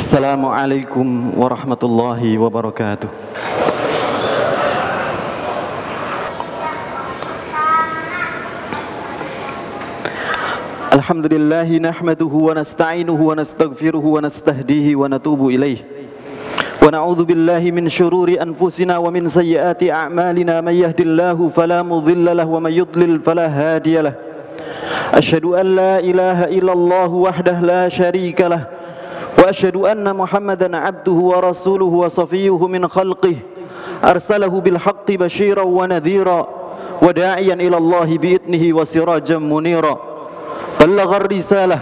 Assalamualaikum warahmatullahi wabarakatuh. Alhamdulillahi nahmaduhu wa nasta'inuhu wa nastaghfiruhu wa nastahdihi wa natubu ilaih. Wa na'udzu billahi min syururi anfusina wa min sayyiati a'malina may yahdihillahu fala mudilla lahu wa may yudlil fala hadiyalah. Asyhadu an la ilaha illallah wahdahu la syarika lah. Wa asyhadu anna Muhammadan abduhu wa rasuluhu wa safiyyuhu min khalqihi arsalahu bil haqqi basyiran wa nadhira wa da'iyan ila Allah bi idnihi wa sirajan munira. Ballagha ar-risalah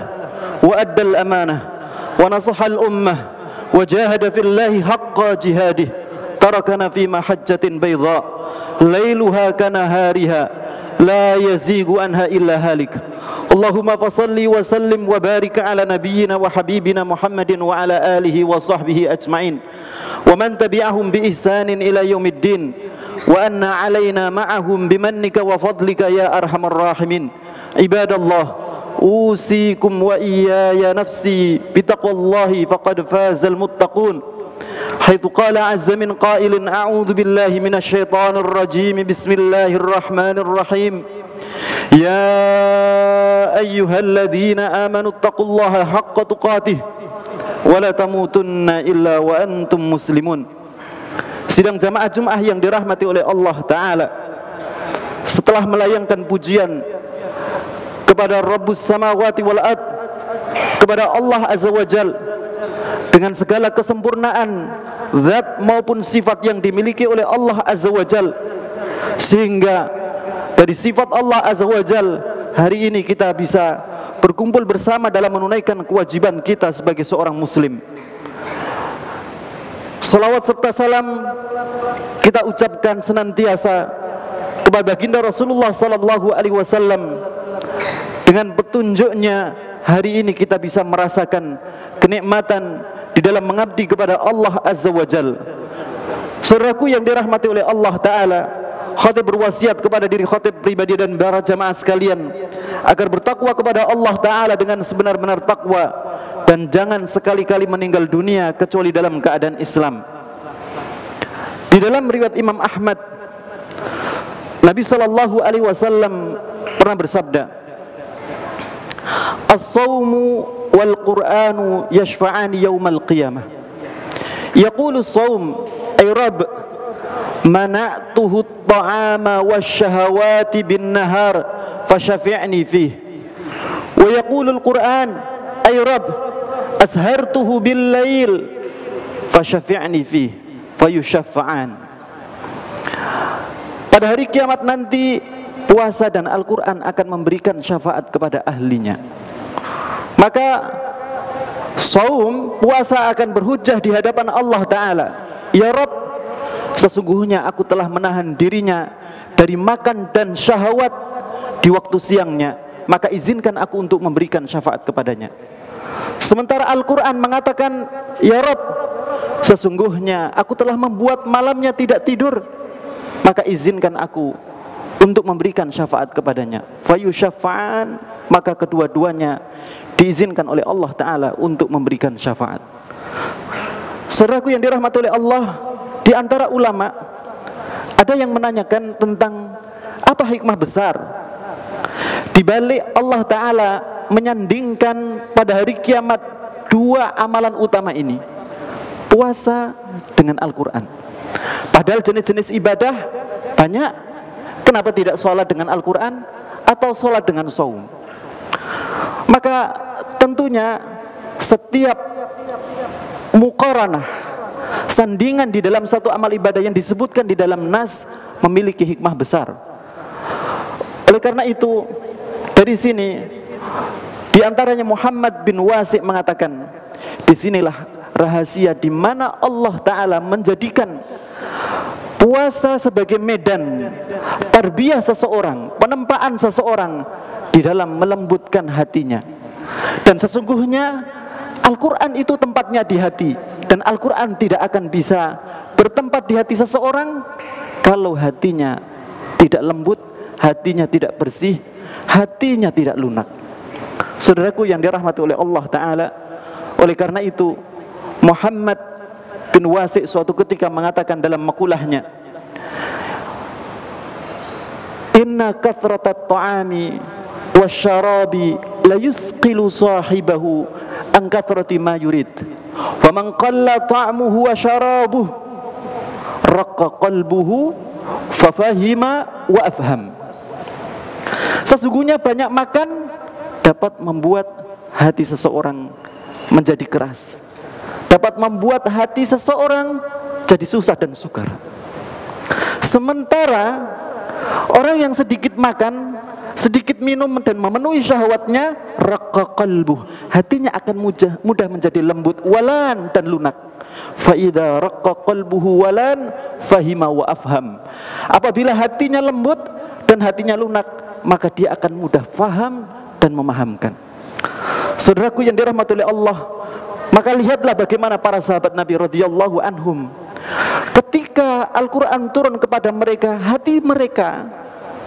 wa adda al-amanah wa nasaha al-ummah wa jahada fillahi haqqa jihadih. Tarakana fi mahajjatin bayda lailuha kanahariha la yazigu anha illa halik. Allahumma fasalli wa sallim wa barik ala nabiyyina wa habibina Muhammadin wa ala alihi wa sahbihi ajma'in wa man tabi'ahum bi ihsanin ila yaumiddin wa anna alaina ma'ahum bimannika wa fadlika ya arhamar rahimin. Ibadallah, usikum wa iyaya nafsi bitaqwallahi faqad fazal muttaqun. Haitsu qala azza min qailin a'udzu billahi minasy syaithanir rajim. Bismillahirrahmanirrahim. Ya ayyuhalladzina amanu taqullaha haqqa tuqatih wa la tamutunna illa wa antum muslimun. Sidang jamaah Jumat yang dirahmati oleh Allah Ta'ala, setelah melayangkan pujian kepada Rabbus samawati wal ard, kepada Allah Azza wa Jal, dengan segala kesempurnaan zat maupun sifat yang dimiliki oleh Allah Azza wa Jal, sehingga dari sifat Allah Azza wa Jal hari ini kita bisa berkumpul bersama dalam menunaikan kewajiban kita sebagai seorang muslim. Salawat serta salam kita ucapkan senantiasa kepada baginda Rasulullah sallallahu alaihi wasallam. Dengan petunjuknya hari ini kita bisa merasakan kenikmatan di dalam mengabdi kepada Allah Azza wa Jal. Saudaraku yang dirahmati oleh Allah Ta'ala, khatib berwasiat kepada diri khatib pribadi dan para jamaah sekalian agar bertakwa kepada Allah Ta'ala dengan sebenar-benar takwa, dan jangan sekali-kali meninggal dunia kecuali dalam keadaan Islam. Di dalam riwayat Imam Ahmad, Nabi sallallahu alaihi wasallam pernah bersabda, as-sawmu wal qur'anu yashfa'ani yawmal qiyamah. Yaqulu as-sawm ay Rabb, mana'tuhu at-ta'ama wasyahawati bin nahar fasyafi'ni fih. Wa yaqulu al-Qur'an ay Rabb, ashartuhu bil lail fasyafi'ni fih fayusyaffa'an. Pada hari kiamat nanti, puasa dan Al-Quran akan memberikan syafaat kepada ahlinya. Maka saum, puasa akan berhujjah di hadapan Allah Ta'ala. Ya Rabb, sesungguhnya aku telah menahan dirinya dari makan dan syahwat di waktu siangnya, maka izinkan aku untuk memberikan syafaat kepadanya. Sementara Al-Quran mengatakan, ya Rabb, sesungguhnya aku telah membuat malamnya tidak tidur, maka izinkan aku untuk memberikan syafaat kepadanya. Fayusyaffa'an, maka kedua-duanya diizinkan oleh Allah Ta'ala untuk memberikan syafaat. Saudaraku yang dirahmati oleh Allah, di antara ulama ada yang menanyakan tentang apa hikmah besar di balik Allah Ta'ala menyandingkan pada hari kiamat dua amalan utama ini, puasa dengan Al-Quran. Padahal jenis-jenis ibadah banyak, kenapa tidak sholat dengan Al-Quran atau sholat dengan saum? Maka tentunya setiap muqaranah, sandingan di dalam satu amal ibadah yang disebutkan di dalam nas memiliki hikmah besar. Oleh karena itu, dari sini di antaranya Muhammad bin Wasi' mengatakan, disinilah rahasia di mana Allah Ta'ala menjadikan puasa sebagai medan tarbiyah seseorang, penempaan seseorang di dalam melembutkan hatinya. Dan sesungguhnya Al-Quran itu tempatnya di hati, dan Al-Quran tidak akan bisa bertempat di hati seseorang kalau hatinya tidak lembut, hatinya tidak bersih, hatinya tidak lunak. Saudaraku yang dirahmati oleh Allah Ta'ala, oleh karena itu Muhammad bin Wasi' suatu ketika mengatakan dalam makulahnya, inna kathratat ta'ami wasyarabi la yusqilu sahibahu an kathrati ma yurid wa man qalla ta'muhu wa syarabuhu raqqa qalbuhu fafahima wa afham. Sesungguhnya banyak makan dapat membuat hati seseorang menjadi keras, dapat membuat hati seseorang jadi susah dan sukar. Sementara orang yang sedikit makan, sedikit minum dan memenuhi syahwatnya, raqqa qalbuh, hatinya akan mudah menjadi lembut, walan dan lunak. Fa idza raqqa qalbuhu walan fahima wa afham. Apabila hatinya lembut dan hatinya lunak, maka dia akan mudah faham dan memahamkan. Saudaraku yang dirahmati oleh Allah, maka lihatlah bagaimana para sahabat Nabi radhiyallahu anhum, ketika Al-Quran turun kepada mereka, hati mereka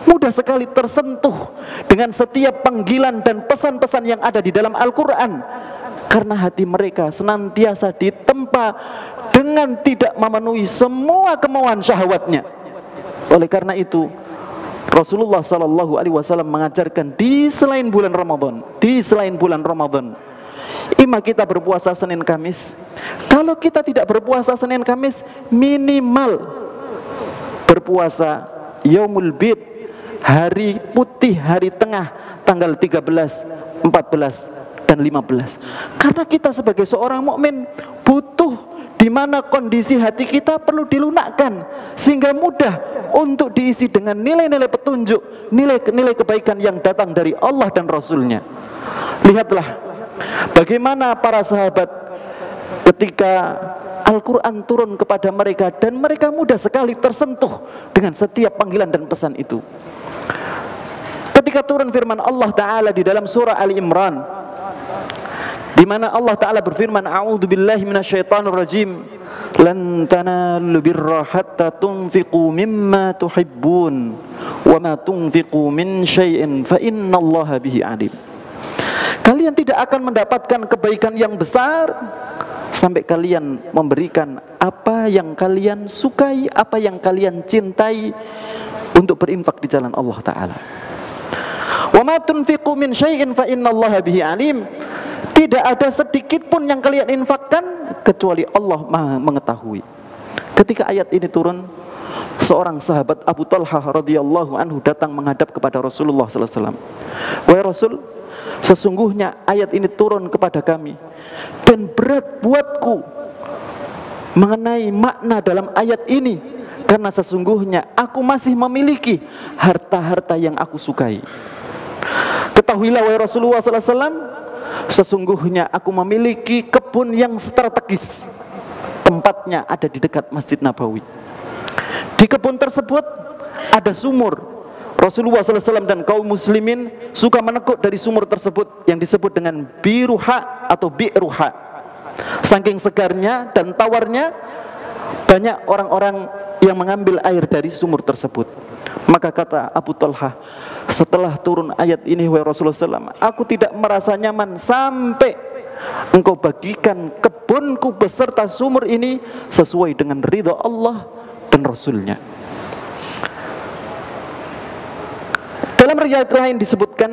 mudah sekali tersentuh dengan setiap panggilan dan pesan-pesan yang ada di dalam Al-Quran, karena hati mereka senantiasa ditempa dengan tidak memenuhi semua kemauan syahwatnya. Oleh karena itu Rasulullah SAW mengajarkan di selain bulan Ramadan, ima kita berpuasa Senin Kamis. Kalau kita tidak berpuasa Senin Kamis, minimal berpuasa Yaumul Bid, hari putih, hari tengah, tanggal 13, 14 dan 15. Karena kita sebagai seorang mukmin butuh di mana kondisi hati kita perlu dilunakkan, sehingga mudah untuk diisi dengan nilai-nilai petunjuk, nilai-nilai kebaikan yang datang dari Allah dan Rasulnya. Lihatlah bagaimana para sahabat ketika Al-Quran turun kepada mereka, dan mereka mudah sekali tersentuh dengan setiap panggilan dan pesan itu. Ketika turun firman Allah Ta'ala di dalam surah Ali Imran, di mana Allah Ta'ala berfirman, a'udzu billahi minasyaitonir rajim, lan tanalul birra hatta tunfiqu mimma tuhibbun wa ma tunfiqu min syai'in fa innallaha bihi alim. Kalian tidak akan mendapatkan kebaikan yang besar sampai kalian memberikan apa yang kalian sukai, apa yang kalian cintai untuk berinfak di jalan Allah Ta'ala. Wa ma tunfiqu min syai'in fa innallaha bihi alim. Tidak ada sedikit pun yang kalian infakkan kecuali Allah Maha mengetahui. Ketika ayat ini turun, seorang sahabat Abu Talhah radhiyallahu anhu datang menghadap kepada Rasulullah sallallahu alaihi wasallam. Wahai Rasul, sesungguhnya ayat ini turun kepada kami dan berat buatku mengenai makna dalam ayat ini, karena sesungguhnya aku masih memiliki harta-harta yang aku sukai. Ketahuilah wahai Rasulullah sallallahu alaihi wasallam, sesungguhnya aku memiliki kebun yang strategis, tempatnya ada di dekat Masjid Nabawi. Di kebun tersebut ada sumur. Rasulullah SAW dan kaum muslimin suka menekuk dari sumur tersebut yang disebut dengan biruha atau bi'ruha. Saking segarnya dan tawarnya, banyak orang-orang yang mengambil air dari sumur tersebut. Maka kata Abu Talhah, setelah turun ayat ini wahai Rasulullah SAW, aku tidak merasa nyaman sampai engkau bagikan kebunku beserta sumur ini sesuai dengan ridha Allah dan Rasulnya. Dalam riwayat lain disebutkan,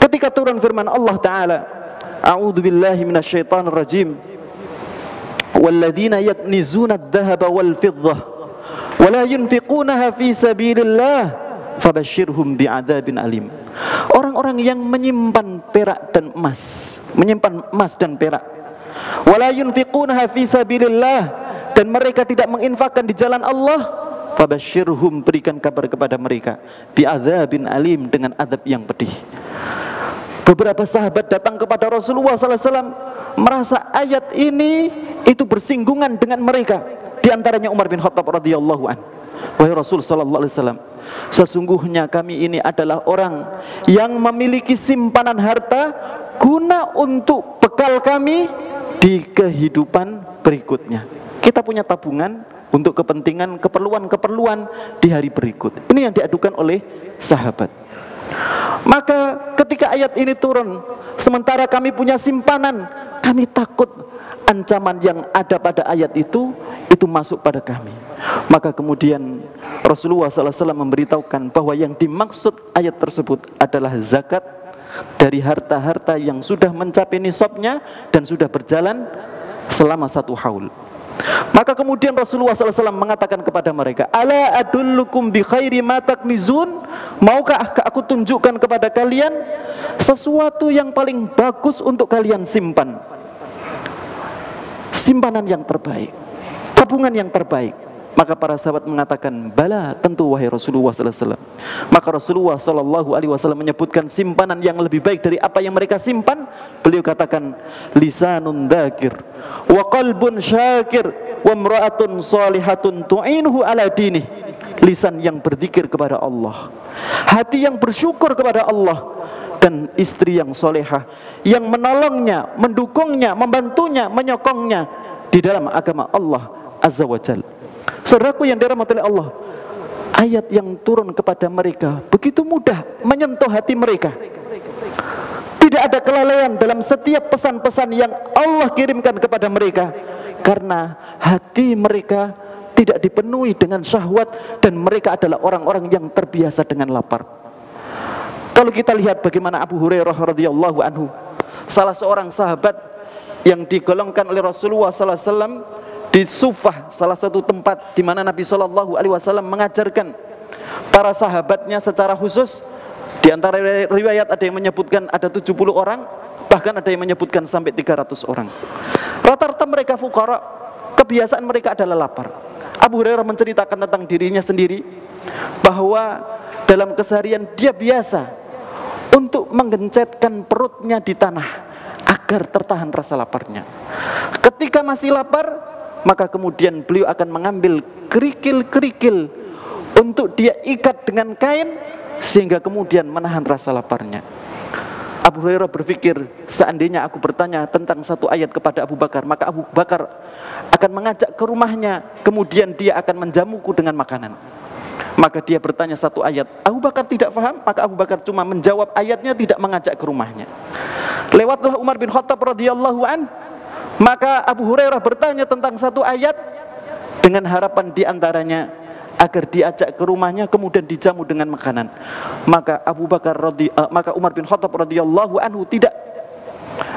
ketika turun firman Allah Ta'ala, a'udzu billahi minasyaitonir rajim, walladzina yaknizuna adh-dhahaba wal fiddah wa la yunfiqunaha fi sabilillah fabashshirhum bi'adzabin alim. Orang-orang yang menyimpan perak dan emas, menyimpan emas dan perak, wa la yunfiqunaha fi sabilillah, dan mereka tidak menginfakkan di jalan Allah, fabashshirhum, berikan kabar kepada mereka, bi'adzabin alim, dengan azab yang pedih. Beberapa sahabat datang kepada Rasulullah SAW merasa ayat ini itu bersinggungan dengan mereka. Di antaranya Umar bin Khattab radhiyallahu anhu. Wahai Rasul sallallahu alaihi wasallam, sesungguhnya kami ini adalah orang yang memiliki simpanan harta guna untuk bekal kami di kehidupan berikutnya. Kita punya tabungan untuk kepentingan keperluan-keperluan di hari berikut. Ini yang diadukan oleh sahabat. Maka ketika ayat ini turun, sementara kami punya simpanan, kami takut ancaman yang ada pada ayat itu masuk pada kami. Maka kemudian Rasulullah SAW memberitahukan bahwa yang dimaksud ayat tersebut adalah zakat dari harta-harta yang sudah mencapai nisabnya dan sudah berjalan selama 1 haul. Maka kemudian Rasulullah SAW mengatakan kepada mereka, ala adullukum bi khairi ma taknizun, maukah aku tunjukkan kepada kalian sesuatu yang paling bagus untuk kalian simpan, simpanan yang terbaik, tabungan yang terbaik. Maka para sahabat mengatakan, bala, tentu wahai Rasulullah SAW. Maka Rasulullah SAW menyebutkan simpanan yang lebih baik dari apa yang mereka simpan. Beliau katakan, lisanun dzakir wa qalbun syakir wa imra'atun shalihatun tu'inuhu ala dinih. Lisan yang berzikir kepada Allah, hati yang bersyukur kepada Allah, dan istri yang solehah yang menolongnya, mendukungnya, membantunya, menyokongnya di dalam agama Allah Azza wa Jalla. Saudaraku yang dirahmati oleh Allah, ayat yang turun kepada mereka begitu mudah menyentuh hati mereka. Tidak ada kelalaian dalam setiap pesan-pesan yang Allah kirimkan kepada mereka, karena hati mereka tidak dipenuhi dengan syahwat dan mereka adalah orang-orang yang terbiasa dengan lapar. Kalau kita lihat bagaimana Abu Hurairah radhiyallahu anhu, salah seorang sahabat yang digolongkan oleh Rasulullah sallallahu alaihi wasallam di Sufah, salah satu tempat di mana Nabi sallallahu alaihi wasallam mengajarkan para sahabatnya secara khusus. Di antara riwayat ada yang menyebutkan ada 70 orang, bahkan ada yang menyebutkan sampai 300 orang. Rata-rata mereka fuqara, kebiasaan mereka adalah lapar. Abu Hurairah menceritakan tentang dirinya sendiri bahwa dalam keseharian dia biasa untuk menggencetkan perutnya di tanah agar tertahan rasa laparnya. Ketika masih lapar, maka kemudian beliau akan mengambil kerikil-kerikil untuk dia ikat dengan kain sehingga kemudian menahan rasa laparnya. Abu Hurairah berpikir, seandainya aku bertanya tentang satu ayat kepada Abu Bakar, maka Abu Bakar akan mengajak ke rumahnya, kemudian dia akan menjamuku dengan makanan. Maka dia bertanya satu ayat, Abu Bakar tidak paham, maka Abu Bakar cuma menjawab ayatnya, tidak mengajak ke rumahnya. Lewatlah Umar bin Khattab radhiyallahu an, maka Abu Hurairah bertanya tentang satu ayat dengan harapan diantaranya agar diajak ke rumahnya kemudian dijamu dengan makanan. Maka maka Umar bin Khattab radhiyallahu anhu tidak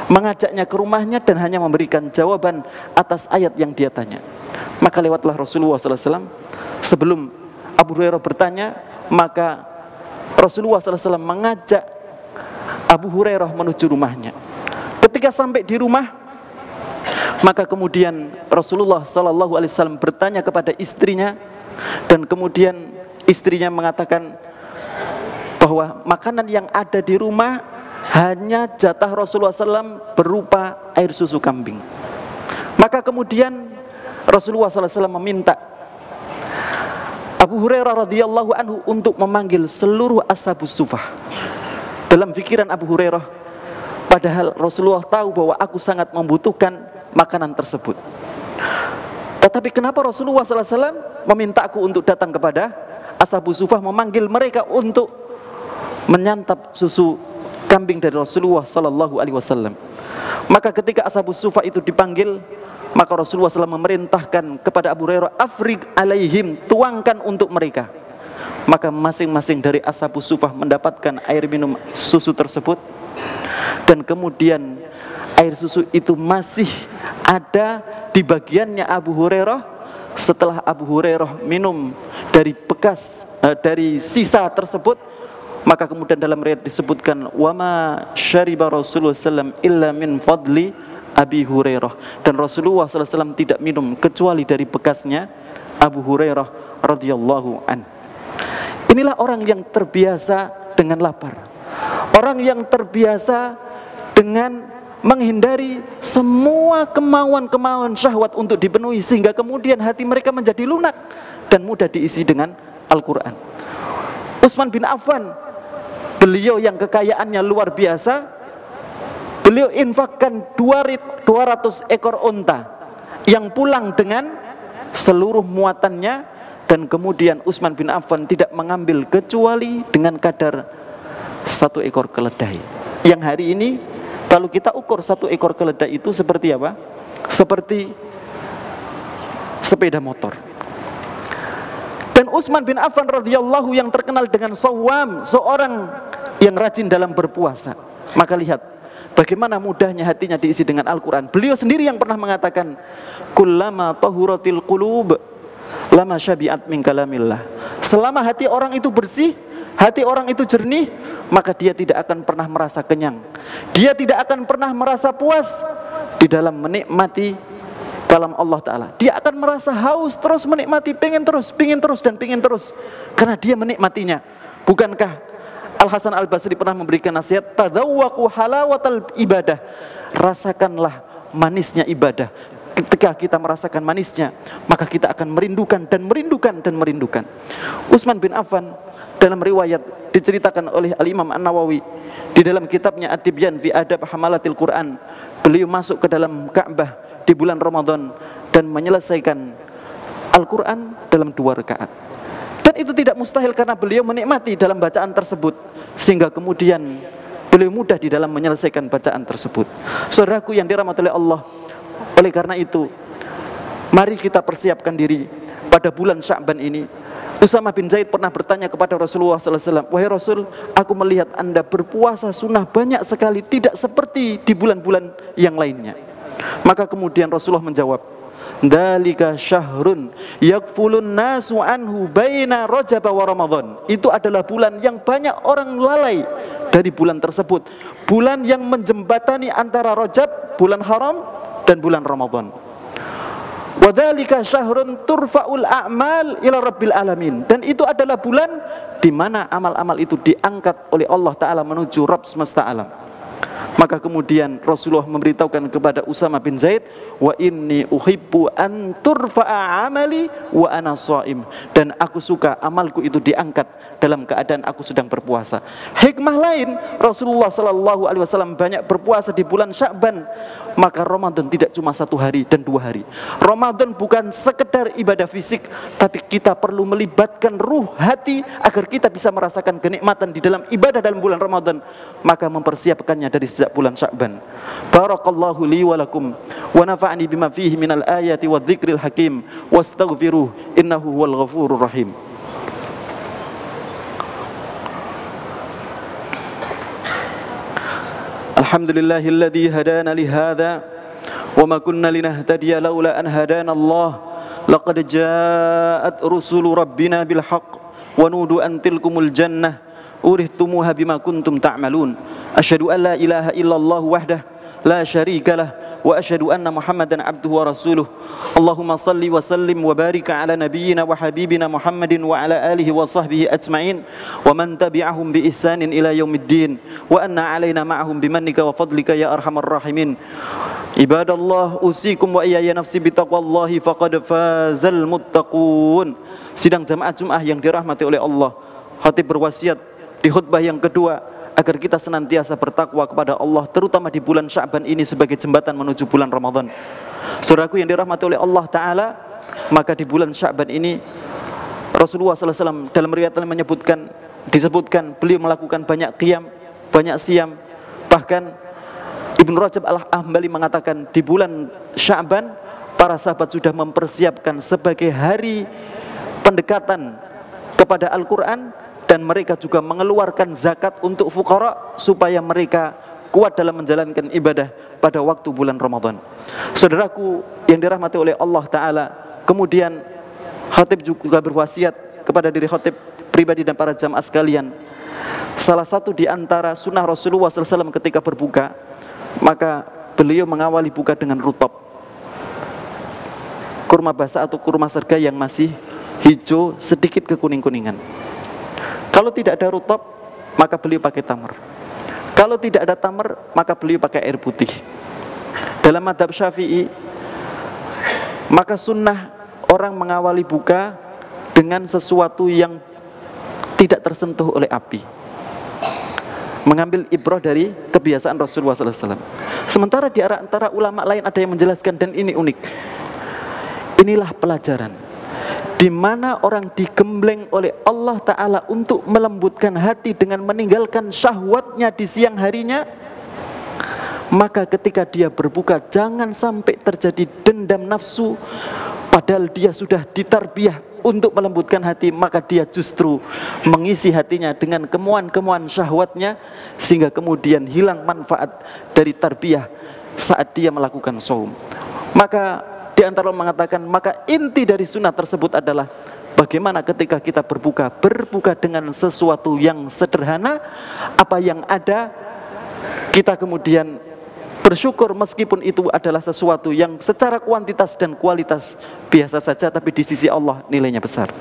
mengajaknya ke rumahnya dan hanya memberikan jawaban atas ayat yang dia tanya. Maka lewatlah Rasulullah sallallahu alaihi wasallam. Sebelum Abu Hurairah bertanya, maka Rasulullah sallallahu alaihi wasallam mengajak Abu Hurairah menuju rumahnya. Ketika sampai di rumah, maka kemudian Rasulullah sallallahu alaihi wasallam bertanya kepada istrinya, dan kemudian istrinya mengatakan bahwa makanan yang ada di rumah hanya jatah Rasulullah SAW berupa air susu kambing. Maka kemudian Rasulullah SAW meminta Abu Hurairah radhiyallahu anhu untuk memanggil seluruh ashabus sufah. Dalam pikiran Abu Hurairah, padahal Rasulullah tahu bahwa aku sangat membutuhkan makanan tersebut, tetapi kenapa Rasulullah SAW memintaku untuk datang kepada ashabus sufah, memanggil mereka untuk menyantap susu kambing dari Rasulullah SAW. Maka ketika ashabus sufah itu dipanggil, maka Rasulullah SAW memerintahkan kepada Abu Hurairah, afrig alaihim, tuangkan untuk mereka. Maka masing-masing dari ashabus sufah mendapatkan air minum susu tersebut, dan kemudian air susu itu masih ada di bagiannya Abu Hurairah. Setelah Abu Hurairah minum dari bekas dari sisa tersebut, maka kemudian dalam riwayat disebutkan wama syariba Rasulullah sallam illa min fadli Abi Hurairah, dan Rasulullah sallallahu tidak minum kecuali dari bekasnya Abu Hurairah radhiyallahu an. Inilah orang yang terbiasa dengan lapar, orang yang terbiasa dengan menghindari semua kemauan-kemauan syahwat untuk dipenuhi, sehingga kemudian hati mereka menjadi lunak dan mudah diisi dengan Al-Quran. Utsman bin Affan, beliau yang kekayaannya luar biasa, beliau infakkan 200 ekor unta yang pulang dengan seluruh muatannya, dan kemudian Utsman bin Affan tidak mengambil kecuali dengan kadar 1 ekor keledai. Yang hari ini kalau kita ukur 1 ekor keledai itu seperti apa? seperti sepeda motor. Dan Utsman bin Affan radhiyallahu yang terkenal dengan shawwam, seorang yang rajin dalam berpuasa. Maka lihat bagaimana mudahnya hatinya diisi dengan Al-Quran. Beliau sendiri yang pernah mengatakan, kullama tahuratil qulub lama syabi'at min kalamillah. Selama hati orang itu bersih, hati orang itu jernih, maka dia tidak akan pernah merasa kenyang. Dia tidak akan pernah merasa puas di dalam menikmati kalam Allah Ta'ala. Dia akan merasa haus terus menikmati, pengen terus, dan pengen terus, karena dia menikmatinya. Bukankah Al-Hasan Al-Basri pernah memberikan nasihat, tadzawwaqu halawatal ibadah, rasakanlah manisnya ibadah. Ketika kita merasakan manisnya, maka kita akan merindukan dan merindukan dan merindukan. Utsman bin Affan dalam riwayat diceritakan oleh Al-Imam An-Nawawi di dalam kitabnya At-Tibyan fi Adab Hamalatil Quran, beliau masuk ke dalam Ka'bah di bulan Ramadan dan menyelesaikan Al-Quran dalam 2 rakaat. Dan itu tidak mustahil karena beliau menikmati dalam bacaan tersebut, sehingga kemudian beliau mudah di dalam menyelesaikan bacaan tersebut. Saudaraku yang dirahmati oleh Allah, oleh karena itu mari kita persiapkan diri pada bulan Sya'ban ini. Usamah bin Zaid pernah bertanya kepada Rasulullah SAW, wahai Rasul, aku melihat Anda berpuasa sunnah banyak sekali, tidak seperti di bulan-bulan yang lainnya. Maka kemudian Rasulullah menjawab, dzalika syahrun yakfulun nasu anhu baina Rajab wa Ramadan. Itu adalah bulan yang banyak orang lalai dari bulan tersebut, bulan yang menjembatani antara Rajab, bulan haram, dan bulan Ramadan. Wa dzalika syahrun turfa'ul a'mal ila rabbil alamin. Dan itu adalah bulan di mana amal-amal itu diangkat oleh Allah Ta'ala menuju Rabb semesta alam. Maka kemudian Rasulullah memberitahukan kepada Usamah bin Zaid, wa inni uhibbu an turfa'a amali wa ana shaim, dan aku suka amalku itu diangkat dalam keadaan aku sedang berpuasa. Hikmah lain, Rasulullah sallallahu alaihi wasallam banyak berpuasa di bulan Sya'ban. Maka Ramadan tidak cuma 1 hari dan 2 hari. Ramadan bukan sekedar ibadah fisik, tapi kita perlu melibatkan ruh, hati, agar kita bisa merasakan kenikmatan di dalam ibadah dalam bulan Ramadan. Maka mempersiapkannya dari sejak bulan Sya'ban. Barakallahu li wa lakum wa nafa'ani bima fihi minal ayati wa dzikril hakim wastaghfiruh innahu huwal ghafurur rahim. Alhamdulillahilladzi hadana li hadza wa ma kunna linahtadiya laula an hadana Allah. Laqad ja'at rusulu rabbina bil haqq wa nudu an tilkumul jannah urithumuha bima kuntum ta'malun. Asyhadu an la ilaha illallah wahdah la syarika lah wa asyhadu anna Muhammadan abduhu wa rasuluh. Allahumma salli wa sallim wa barik ala nabiyyina wa habibina Muhammadin wa ala alihi wa sahbihi ajma'in wa man tabi'ahum bi ihsanin ila yaumiddin wa anna alaina ma'ahum bimannika wa fadlika ya arhamar rahimin. Ibadallah, usikum wa iyaya nafsi bitaqwallahi faqad fazal muttaqun. Sidang jamaah Jumat yang dirahmati oleh Allah, khatib berwasiat di khutbah yang kedua agar kita senantiasa bertakwa kepada Allah, terutama di bulan Sya'ban ini sebagai jembatan menuju bulan Ramadan. Saudaraku yang dirahmati oleh Allah Ta'ala, maka di bulan Sya'ban ini Rasulullah SAW dalam riwayat disebutkan beliau melakukan banyak qiyam, banyak siyam. Bahkan Ibnu Rajab Al-Hambali mengatakan di bulan Sya'ban para sahabat sudah mempersiapkan sebagai hari pendekatan kepada Al-Quran, dan mereka juga mengeluarkan zakat untuk fuqara supaya mereka kuat dalam menjalankan ibadah pada waktu bulan Ramadan. Saudaraku yang dirahmati oleh Allah Ta'ala, kemudian khatib juga berwasiat kepada diri khatib pribadi dan para jamaah sekalian. Salah satu di antara sunnah Rasulullah SAW ketika berbuka, maka beliau mengawali buka dengan rutab, kurma basah atau kurma serga yang masih hijau sedikit kekuning-kuningan. Kalau tidak ada rutab, maka beliau pakai tamar. Kalau tidak ada tamar, maka beliau pakai air putih. Dalam madhab Syafi'i, maka sunnah orang mengawali buka dengan sesuatu yang tidak tersentuh oleh api, mengambil ibrah dari kebiasaan Rasulullah SAW. Sementara di antara ulama lain ada yang menjelaskan, dan ini unik. Inilah pelajaran di mana orang digembleng oleh Allah Ta'ala untuk melembutkan hati dengan meninggalkan syahwatnya di siang harinya, maka ketika dia berbuka jangan sampai terjadi dendam nafsu, padahal dia sudah ditarbiyah untuk melembutkan hati, maka dia justru mengisi hatinya dengan kemuan-kemuan syahwatnya, sehingga kemudian hilang manfaat dari tarbiyah saat dia melakukan saum. Maka di antara mengatakan, maka inti dari sunnah tersebut adalah bagaimana ketika kita berbuka dengan sesuatu yang sederhana, apa yang ada kita kemudian bersyukur, meskipun itu adalah sesuatu yang secara kuantitas dan kualitas biasa saja, tapi di sisi Allah nilainya besar.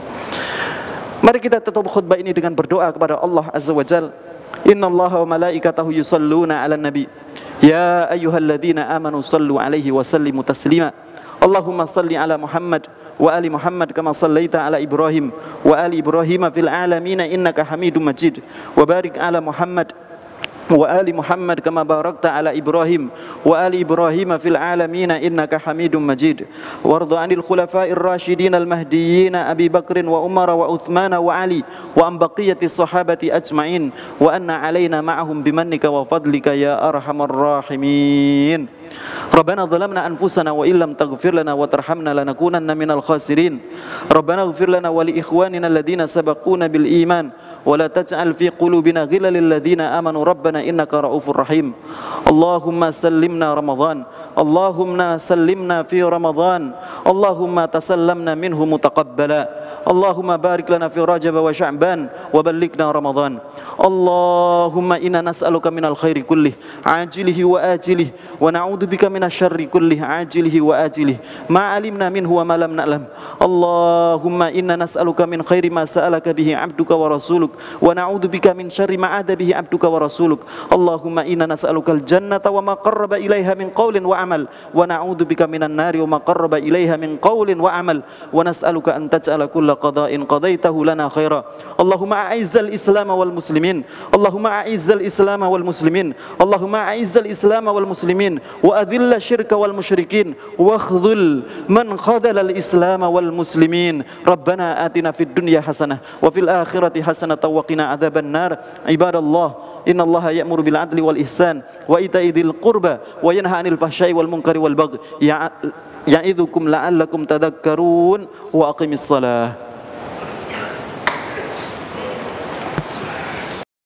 Mari kita tutup khutbah ini dengan berdoa kepada Allah Azza wa Jalla. Innallaha wa malaikatahu yusalluna 'alan nabi. Ya ayyuhalladzina amanu sallu 'alaihi wa sallimu taslima. Allahumma salli 'ala Muhammad wa ali Muhammad kama sallaita 'ala Ibrahim wa ali Ibrahim fil 'alamin innaka Hamidum Majid. Wa barik 'ala Muhammad wa ali Muhammad kama barakta ala Ibrahim wa ali Ibrahim fil alamin innaka Hamidum Majid. Warḍa 'anil khulafa'ir rasyidin al mahdiyyin Abi Bakr wa Umar wa Uthman wa Ali wa an baqiyatis sahabati ajma'in wa anna 'alaina ma'ahum bimannika wa fadlika ya arhamar rahimin. Rabbana zalamna anfusana wa illam taghfir lana wa tarhamna lanakunanna minal khasirin. Rabbana ighfir lana wa li ikhwanina alladhina sabaquna bil iman ولا تجعل في قلوبنا غلا للذين آمنوا ربنا إنك رؤوف رحيم. اللهم سلمنا رمضان، اللهم سلمنا في رمضان، اللهم تسلمنا منه متقبلا، اللهم بارك لنا في رجب وشعبان وبلغنا رمضان. اللهم إنا نسألك من الخير كله عاجله وآجله ونعوذ بك من الشر كله عاجله وآجله ما علمنا منه وما لم نعلم. اللهم إنا نسألك من خير ما سألك به عبدك ورسولك ونعوذ بك من شر ما عاد به عبدك ورسولك. اللهم إنا نسألك الجنة وما قرب إليها من قول وعمل ونعوذ بك من النار وما قرب إليها من قول وعمل ونسألك أن تجعل كل قضاء قضيته لنا خيرا. اللهم أعز الإسلام والمسلمين، اللهم أعز الإسلام والمسلمين، اللهم أعز الإسلام والمسلمين وأذل الشرك والمشركين واخذل من خذل الإسلام والمسلمين. ربنا آتنا في الدنيا حسنة وفي الآخرة حسنة وقنا عذاب النار. عباد الله إن الله يأمر بالعدل والإحسان وإيتاء ذي القربى وينهى عن الفحشاء والمنكر والبغي يعظكم لعلكم تذكرون وأقم الصلاة.